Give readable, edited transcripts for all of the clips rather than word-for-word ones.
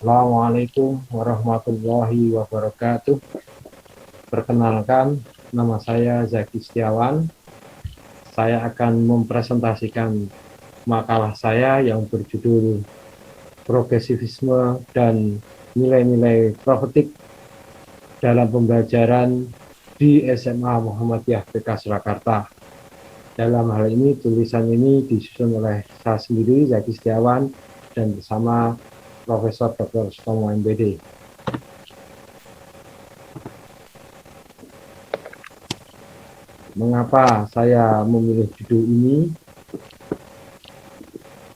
Assalamualaikum warahmatullahi wabarakatuh. Perkenalkan, nama saya Zaki Setiawan. Saya akan mempresentasikan makalah saya yang berjudul Progresivisme dan Nilai-nilai Profetik dalam Pembelajaran di SMA Muhammadiyah PK Surakarta. Dalam hal ini, tulisan ini disusun oleh saya sendiri, Zaki Setiawan, dan bersama Profesor Dr. Sutomo MPD. Mengapa saya memilih judul ini?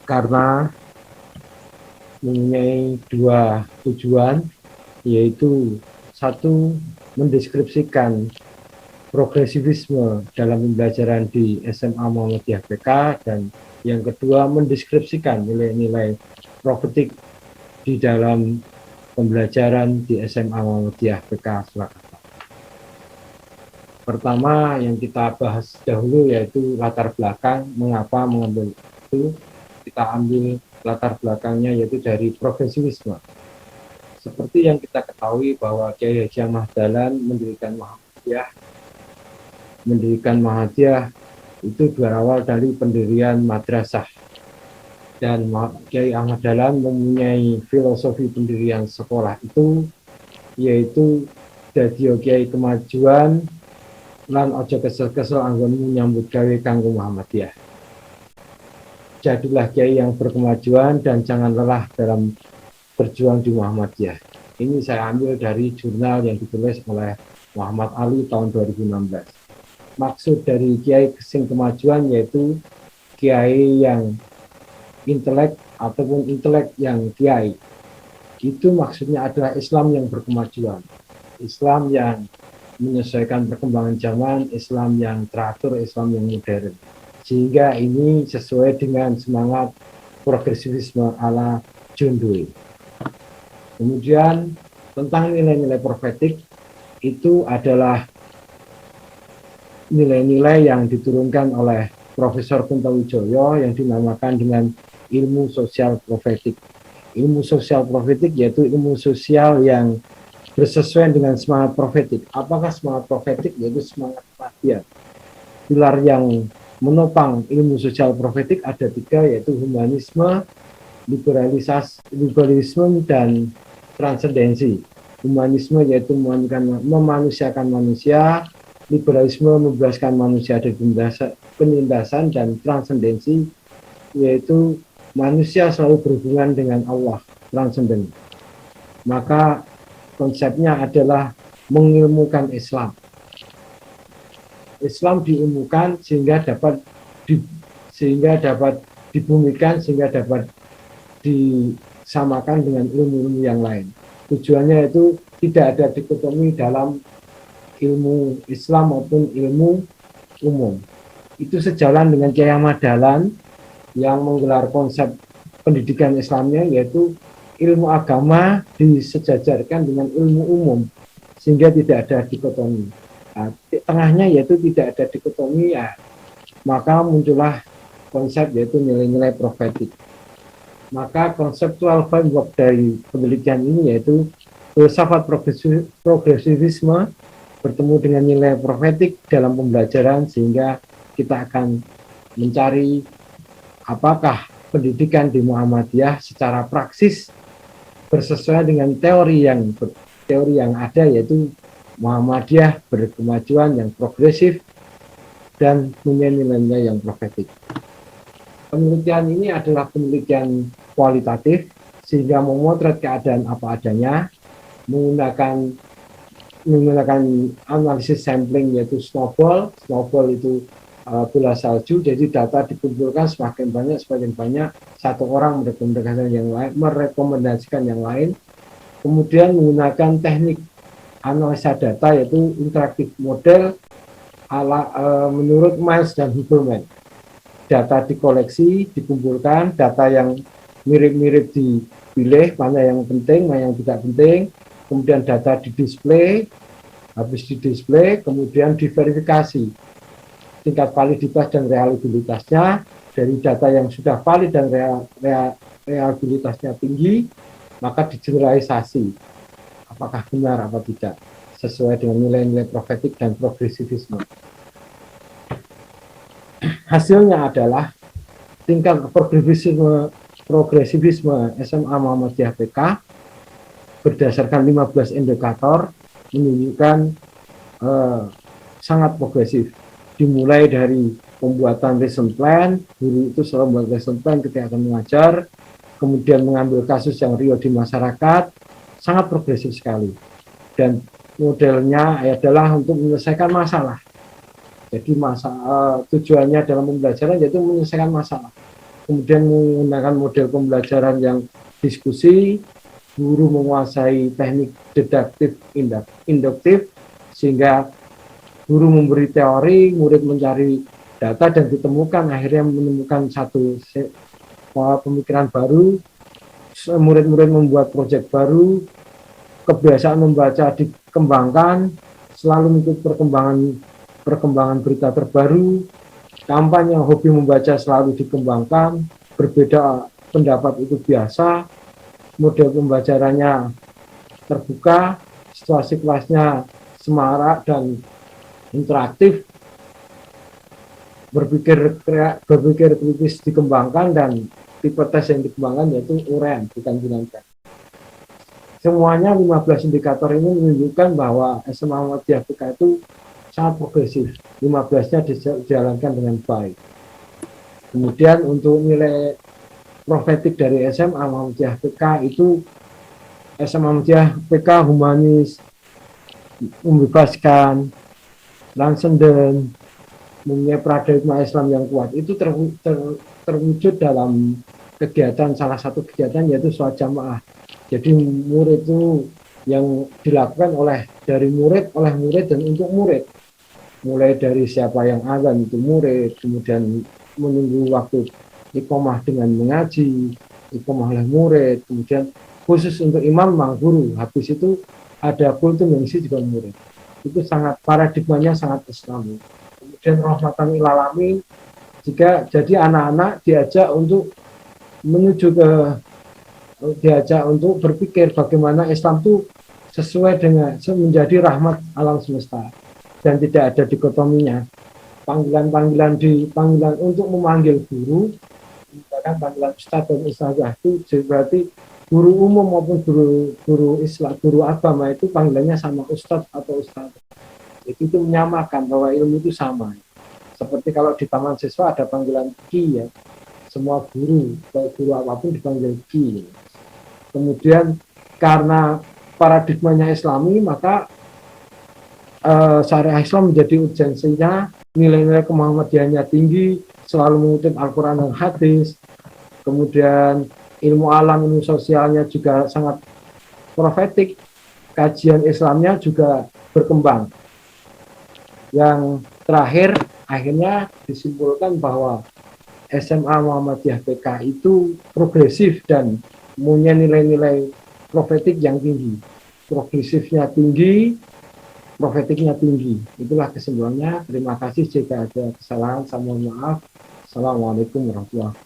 Karena mempunyai dua tujuan, yaitu satu, mendeskripsikan progresivisme dalam pembelajaran di SMA Muhammadiyah PK, dan yang kedua, mendeskripsikan nilai-nilai profetik di dalam pembelajaran di SMA Muhammadiyah PK Surakarta. Pertama yang kita bahas dahulu yaitu latar belakang, mengapa mengambil itu. Kita ambil latar belakangnya yaitu dari progresivisme. Seperti yang kita ketahui bahwa Kiai Haji Ahmad Dahlan mendirikan Muhammadiyah itu berawal dari pendirian madrasah. Dan Kiai Ahmad Dahlan mempunyai filosofi pendirian sekolah itu yaitu dadi Kiai kemajuan lan ojo kesel-kesel anggonmu nyambut gawe kanggo Muhammadiyah. Jadilah kiai yang berkemajuan dan jangan lelah dalam berjuang di Muhammadiyah. Ini saya ambil dari jurnal yang ditulis oleh Muhammad Ali tahun 2016. Maksud dari kiai sing kemajuan yaitu kiai yang intelek ataupun intelek yang kiai. Itu maksudnya adalah Islam yang berkemajuan. Islam yang menyesuaikan perkembangan zaman, Islam yang teratur, Islam yang modern. Sehingga ini sesuai dengan semangat progresivisme ala John Dewey. Kemudian tentang nilai-nilai profetik, itu adalah nilai-nilai yang diturunkan oleh Profesor Kunto Wijoyo yang dinamakan dengan ilmu sosial profetik. Ilmu sosial profetik yaitu ilmu sosial yang bersesuaian dengan semangat profetik. Apakah semangat profetik? Yaitu semangat Muhammadiyah. Pilar yang menopang ilmu sosial profetik ada tiga, yaitu humanisme, liberalisme, dan transendensi. Humanisme yaitu memanusiakan manusia, liberalisme membebaskan manusia dari penindasan, dan transendensi yaitu manusia selalu berhubungan dengan Allah, transenden. Maka konsepnya adalah mengilmukan Islam. Islam diilmukan sehingga dapat dibumikan, sehingga dapat disamakan dengan ilmu-ilmu yang lain. Tujuannya itu tidak ada dikotomi dalam ilmu Islam maupun ilmu umum. Itu sejalan dengan Kiai Ahmad Dahlan yang menggelar konsep pendidikan Islamnya yaitu ilmu agama disejajarkan dengan ilmu umum sehingga tidak ada dikotomi. Nah, tengahnya yaitu tidak ada dikotomi, ya, maka muncullah konsep yaitu nilai-nilai profetik. Maka konseptual framework dari penelitian ini yaitu filsafat progresivisme bertemu dengan nilai profetik dalam pembelajaran, sehingga kita akan mencari apakah pendidikan di Muhammadiyah secara praksis bersesuaian dengan teori yang ada, yaitu Muhammadiyah berkemajuan yang progresif dan punya nilai-nilai yang profetik. Penelitian ini adalah penelitian kualitatif sehingga memotret keadaan apa adanya menggunakan analisis sampling yaitu snowball itu bola salju. Jadi data dikumpulkan semakin banyak satu orang merekomendasikan yang lain. Kemudian menggunakan teknik analisa data yaitu interaktif model menurut Miles dan Huberman. Data dikoleksi, dikumpulkan, data yang mirip-mirip dipilih, mana yang penting, mana yang tidak penting, kemudian data didisplay, habis didisplay, kemudian diverifikasi tingkat validitas dan reliabilitasnya dari data yang sudah valid dan reliabilitasnya tinggi, maka digeneralisasi apakah benar apa tidak sesuai dengan nilai-nilai profetik dan progresivisme. Hasilnya adalah tingkat progresivisme SMA Muhammadiyah PK berdasarkan 15 indikator menunjukkan sangat progresif. Dimulai dari pembuatan lesson plan, guru itu selalu membuat lesson plan ketika akan mengajar, kemudian mengambil kasus yang real di masyarakat, sangat progresif sekali. Dan modelnya adalah untuk menyelesaikan masalah. Jadi tujuannya dalam pembelajaran yaitu menyelesaikan masalah. Kemudian menggunakan model pembelajaran yang diskusi, guru menguasai teknik deduktif induktif, sehingga guru memberi teori, murid mencari data dan ditemukan, akhirnya menemukan satu pemikiran baru, murid-murid membuat proyek baru, kebiasaan membaca dikembangkan, selalu mengikuti perkembangan berita terbaru, kampanye hobi membaca selalu dikembangkan, berbeda pendapat itu biasa, model pembelajarannya terbuka, situasi kelasnya semarak dan interaktif, berpikir kritis dikembangkan, dan tipe tes yang dikembangkan yaitu urean, bukan bilangan. Semuanya 15 indikator ini menunjukkan bahwa SMA Muhammadiyah PK itu sangat progresif. 15-nya dijalankan dengan baik. Kemudian untuk nilai profetik dari SMA Muhammadiyah PK itu SMA Muhammadiyah PK humanis, membebaskan, transenden, mempunyai paradigma Islam yang kuat. Itu terwujud dalam kegiatan, salah satu kegiatan yaitu sholat jamaah. Jadi murid itu yang dilakukan dari murid, oleh murid dan untuk murid. Mulai dari siapa yang azan itu murid, kemudian menunggu waktu iqomah dengan mengaji, iqomah oleh murid, kemudian khusus untuk imam memang guru, habis itu ada kultum yang isi juga murid. Itu sangat, paradigmanya sangat Islami. Kemudian rahmatan lil alamin, jika jadi anak-anak diajak untuk berpikir bagaimana Islam itu sesuai dengan menjadi rahmat alam semesta dan tidak ada dikotominya. Panggilan untuk memanggil guru, misalkan panggilan ustadz dan ustazah itu berarti guru umum maupun guru Islam, guru agama itu panggilannya sama ustadz atau ustazah. Jadi itu menyamakan bahwa ilmu itu sama. Seperti kalau di taman siswa ada panggilan ki ya, semua guru, baik guru apapun dipanggil ki. Kemudian karena paradigmanya Islami, maka syariah Islam menjadi urgensinya, nilai-nilai kemuhammadiyahannya tinggi, selalu mengutip Al-Quran dan hadis. Kemudian ilmu alam, ilmu sosialnya juga sangat profetik, kajian Islamnya juga berkembang. Yang terakhir, akhirnya disimpulkan bahwa SMA Muhammadiyah PK itu progresif dan punya nilai-nilai profetik yang tinggi. Progresifnya tinggi, profetiknya tinggi. Itulah kesimpulannya. Terima kasih jika ada kesalahan, saya mohon maaf. Assalamualaikum warahmatullahi wabarakatuh.